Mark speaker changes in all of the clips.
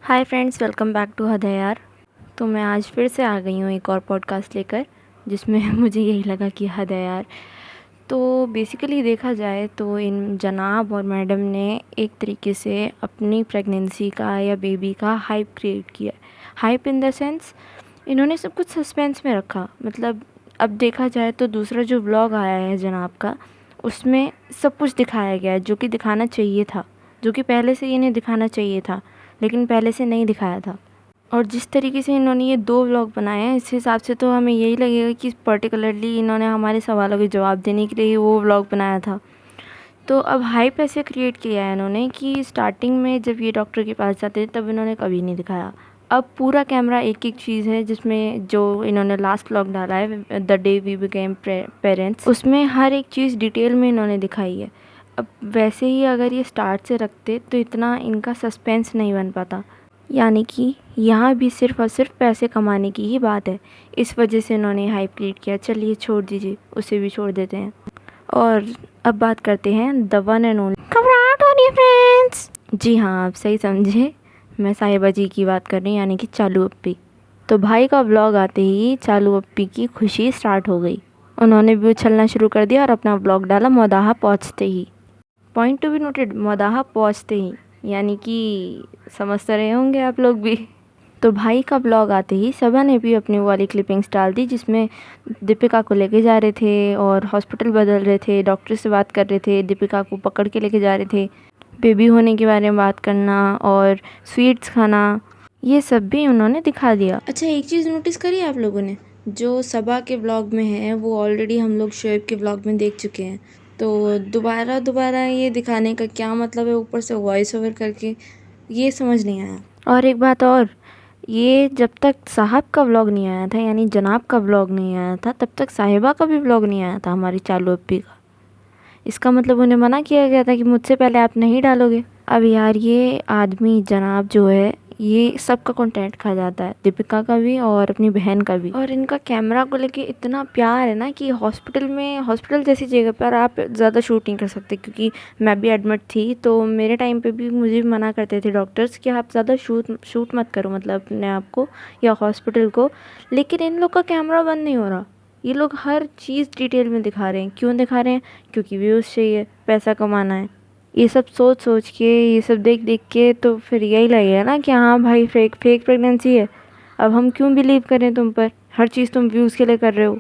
Speaker 1: Hi friends, welcome back to हदयार। तो मैं आज फिर से आ गई हूँ एक और पॉडकास्ट लेकर, जिसमें मुझे यही लगा कि हदयार। तो बेसिकली देखा जाए तो इन जनाब और मैडम ने एक तरीके से अपनी प्रेगनेंसी का या बेबी का हाइप क्रिएट किया। हाइप इन द सेंस, इन्होंने सब कुछ सस्पेंस में रखा। मतलब अब देखा जाए तो दूसरा जो व्लॉग आया है जनाब का, उसमें सब कुछ दिखाया गया है जो कि दिखाना चाहिए था, जो कि पहले से इन्हें दिखाना चाहिए था, लेकिन पहले से नहीं दिखाया था। और जिस तरीके से इन्होंने ये 2 व्लॉग बनाए हैं, इस हिसाब से तो हमें यही लगेगा कि पर्टिकुलरली इन्होंने हमारे सवालों के जवाब देने के लिए ही वो व्लॉग बनाया था। तो अब हाइप ऐसे क्रिएट किया है इन्होंने कि स्टार्टिंग में जब ये डॉक्टर के पास जाते थे तब इन्होंने कभी नहीं दिखाया। अब पूरा कैमरा एक-एक चीज़ है, जिसमें जो इन्होंने लास्ट व्लॉग डाला है the day we became parents, उसमें हर एक चीज़ डिटेल में इन्होंने दिखाई है। अब वैसे ही अगर ये स्टार्ट से रखते तो इतना इनका सस्पेंस नहीं बन पाता। यानी कि यहाँ भी सिर्फ़ और सिर्फ पैसे कमाने की ही बात है। इस वजह से इन्होंने हाइप क्रिएट किया। चलिए छोड़ दीजिए, उसे भी छोड़ देते हैं। और अब बात करते हैं द वन एंड ओनली। घबराहट हो रही है फ्रेंड्स। जी हाँ, आप सही समझे, मैं साहिबा जी की बात कर रही हूँ, यानी कि चालू अप्पी। तो भाई का व्लॉग आते ही चालू अप्पी की खुशी स्टार्ट हो गई। उन्होंने भी उछलना शुरू कर दिया और अपना व्लॉग डाला मौदाहा पहुँचते ही। Point to be noted, Maudaha पहुँचते ही, यानी कि समझ तो रहे होंगे आप लोग भी। तो भाई का ब्लॉग आते ही सबा ने भी अपनी वो वाली क्लिपिंग्स डाल दी, जिसमें दीपिका को लेके जा रहे थे और हॉस्पिटल बदल रहे थे, डॉक्टर से बात कर रहे थे, दीपिका को पकड़ के लेके जा रहे थे, बेबी होने के बारे में बात करना और स्वीट्स खाना, ये सब भी उन्होंने दिखा दिया। अच्छा, एक चीज़ नोटिस करी आप लोगों ने, जो सबा के ब्लॉग में है वो ऑलरेडी हम लोग शोएब के ब्लॉग में देख चुके हैं। तो दोबारा दोबारा ये दिखाने का क्या मतलब है, ऊपर से वॉइस ओवर करके, ये समझ नहीं आया। और एक बात और, ये जब तक साहब का व्लॉग नहीं आया था, यानी जनाब का व्लॉग नहीं आया था, तब तक साहिबा का भी व्लॉग नहीं आया था, हमारी चालू अप्पी का। इसका मतलब उन्हें मना किया गया था कि मुझसे पहले आप नहीं डालोगे। अब यार ये आदमी जनाब जो है, ये सबका कंटेंट खा जाता है, दीपिका का भी और अपनी बहन का भी। और इनका कैमरा को लेके इतना प्यार है ना कि हॉस्पिटल जैसी जगह पर आप ज़्यादा शूट नहीं कर सकते, क्योंकि मैं भी एडमिट थी तो मेरे टाइम पे भी मुझे मना करते थे डॉक्टर्स कि आप ज़्यादा शूट मत करो, मतलब अपने आप को या हॉस्पिटल को। लेकिन इन लोग का कैमरा बंद नहीं हो रहा। ये लोग हर चीज़ डिटेल में दिखा रहे हैं। क्यों दिखा रहे हैं? क्योंकि व्यूज़ चाहिए, पैसा कमाना है। ये सब सोच के, ये सब देख के तो फिर यही लगेगा ना कि हाँ भाई, फेक प्रेगनेंसी है। अब हम क्यों बिलीव करें तुम पर? हर चीज़ तुम व्यूज़ के लिए कर रहे हो।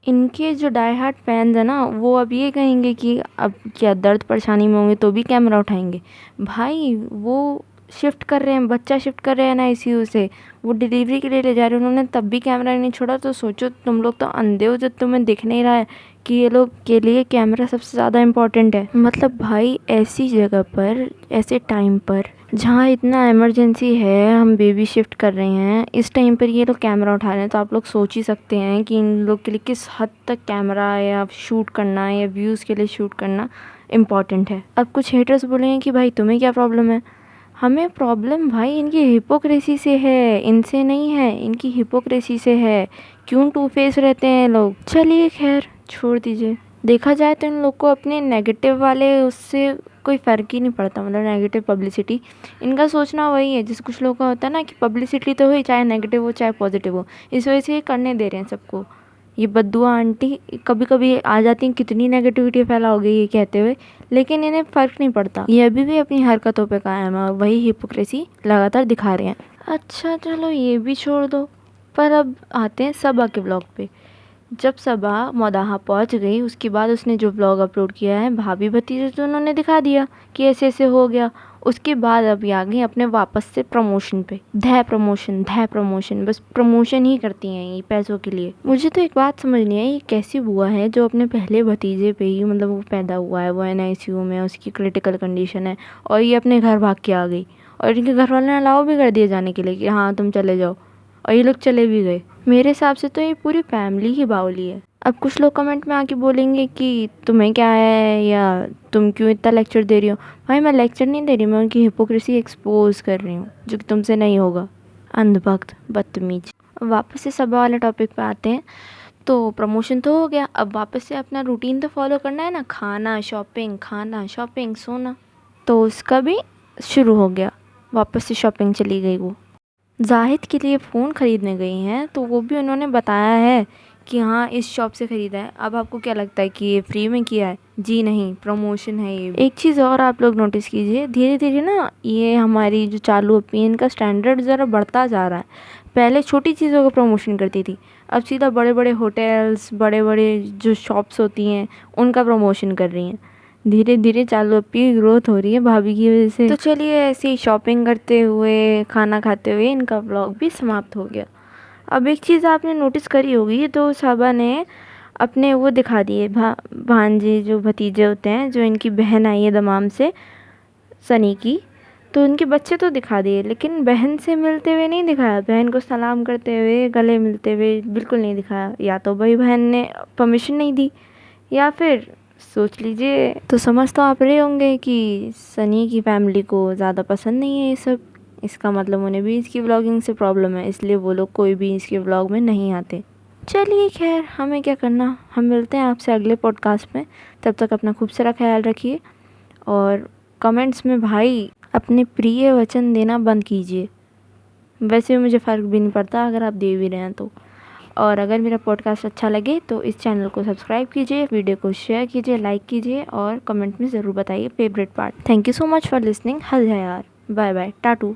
Speaker 1: इनके जो डाई हार्ट फैंस है ना, वो अब ये कहेंगे कि अब क्या दर्द परेशानी में होंगे तो भी कैमरा उठाएंगे। भाई वो शिफ्ट कर रहे हैं, बच्चा शिफ्ट कर रहे हैं ना आईसीयू से, वो डिलीवरी के लिए ले जा रहे हैं, उन्होंने तब भी कैमरा नहीं छोड़ा। तो सोचो, तुम लोग तो अंधे हो जो तुम्हें दिख नहीं रहा है कि ये लोग के लिए कैमरा सबसे ज़्यादा इम्पोर्टेंट है। मतलब भाई, ऐसी जगह पर, ऐसे टाइम पर जहाँ इतना इमरजेंसी है, हम बेबी शिफ्ट कर रहे हैं, इस टाइम पर ये लोग कैमरा उठा रहे हैं, तो आप लोग सोच ही सकते हैं कि इन लोग के लिए किस हद तक कैमरा या शूट करना या व्यूज़ के लिए शूट करना इम्पॉर्टेंट है। अब कुछ हेटर्स बोलेंगे कि भाई तुम्हें क्या प्रॉब्लम है? हमें प्रॉब्लम भाई इनकी हिपोक्रेसी से है, इनसे नहीं है, इनकी हिपोक्रेसी से है। क्यों टू फेस रहते हैं लोग। चलिए खैर, छोड़ दीजिए। देखा जाए तो इन लोग को अपने नेगेटिव वाले उससे कोई फ़र्क ही नहीं पड़ता, मतलब नेगेटिव पब्लिसिटी। इनका सोचना वही है, जैसे कुछ लोगों का होता है ना कि पब्लिसिटी तो हुई, चाहे नेगेटिव हो चाहे पॉजिटिव हो, इस वजह से ये करने दे रहे हैं सबको। ये बद्दुआ आंटी कभी कभी आ जाती हैं, कितनी नेगेटिविटी फैलाओगे ये कहते हुए, लेकिन इन्हें फ़र्क नहीं पड़ता। ये अभी भी अपनी हरकतों पे कायम है और वही हिपोक्रेसी लगातार दिखा रहे हैं। अच्छा चलो, ये भी छोड़ दो, पर अब आते हैं सबा के ब्लॉग पे। जब सबा मौदाहा पहुंच गई, उसके बाद उसने जो व्लॉग अपलोड किया है भाभी भतीजे, तो उन्होंने दिखा दिया कि ऐसे ऐसे हो गया। उसके बाद अभी आ गई अपने वापस से प्रमोशन पे। ध प्रमोशन, बस प्रमोशन ही करती हैं ये पैसों के लिए। मुझे तो एक बात समझ नहीं आई, ये कैसी बुआ है जो अपने पहले भतीजे पे ही, मतलब वो पैदा हुआ है, वो एनआईसीयू में, उसकी क्रिटिकल कंडीशन है, और ये अपने घर भाग के आ गई, और इनके घर वालों ने अलाउ भी कर दिया जाने के लिए कि हाँ तुम चले जाओ, और ये लोग चले भी गए। मेरे हिसाब से तो ये पूरी फैमिली ही बावली है। अब कुछ लोग कमेंट में आके बोलेंगे कि तुम्हें क्या है, या तुम क्यों इतना लेक्चर दे रही हो। भाई मैं लेक्चर नहीं दे रही, मैं उनकी हिपोक्रेसी एक्सपोज कर रही हूँ, जो कि तुमसे नहीं होगा। अंधभक्त, बदतमीज। अब वापस से सब वाले टॉपिक पे आते हैं। तो प्रमोशन तो हो गया, अब वापस से अपना रूटीन तो फॉलो करना है ना, खाना शॉपिंग सोना। तो उसका भी शुरू हो गया। वापस से शॉपिंग चली गई वो। जाहिद के लिए फ़ोन ख़रीदने गई हैं तो वो भी उन्होंने बताया है कि हाँ इस शॉप से ख़रीदा है। अब आपको क्या लगता है कि ये फ्री में किया है? जी नहीं, प्रमोशन है ये। एक चीज़ और आप लोग नोटिस कीजिए, धीरे धीरे ना ये हमारी जो चालू अपी इनका स्टैंडर्ड ज़रा बढ़ता जा रहा है। पहले छोटी चीज़ों का प्रमोशन करती थी, अब सीधा बड़े बड़े होटल्स, बड़े बड़े जो शॉप्स होती हैं उनका प्रमोशन कर रही हैं। धीरे धीरे चालू अपी की ग्रोथ हो रही है भाभी की वजह से। तो चलिए ऐसे ही शॉपिंग करते हुए, खाना खाते हुए इनका व्लॉग भी समाप्त हो गया। अब एक चीज़ आपने नोटिस करी होगी, तो साबा ने अपने वो दिखा दिए भांजे, जो भतीजे होते हैं, जो इनकी बहन आई है दमाम से, सनी की, तो उनके बच्चे तो दिखा दिए, लेकिन बहन से मिलते हुए नहीं दिखाया। बहन को सलाम करते हुए, गले मिलते हुए बिल्कुल नहीं दिखाया। या तो भाई बहन ने परमिशन नहीं दी, या फिर सोच लीजिए। तो समझ तो आप रहे होंगे कि सनी की फैमिली को ज़्यादा पसंद नहीं है ये सब। इसका मतलब उन्हें भी इसकी व्लॉगिंग से प्रॉब्लम है, इसलिए वो लोग कोई भी इसके व्लॉग में नहीं आते। चलिए खैर, हमें क्या करना, हम मिलते हैं आपसे अगले पॉडकास्ट में। तब तक अपना खूब सारा ख्याल रखिए, और कमेंट्स में भाई अपने प्रिय वचन देना बंद कीजिए। वैसे मुझे फ़र्क भी नहीं पड़ता अगर आप दे भी रहे हैं तो। और अगर मेरा पॉडकास्ट अच्छा लगे तो इस चैनल को सब्सक्राइब कीजिए, वीडियो को शेयर कीजिए, लाइक कीजिए, और कमेंट में ज़रूर बताइए favourite part. Thank you so much for listening. हल है यार, बाय बाय, टाटू।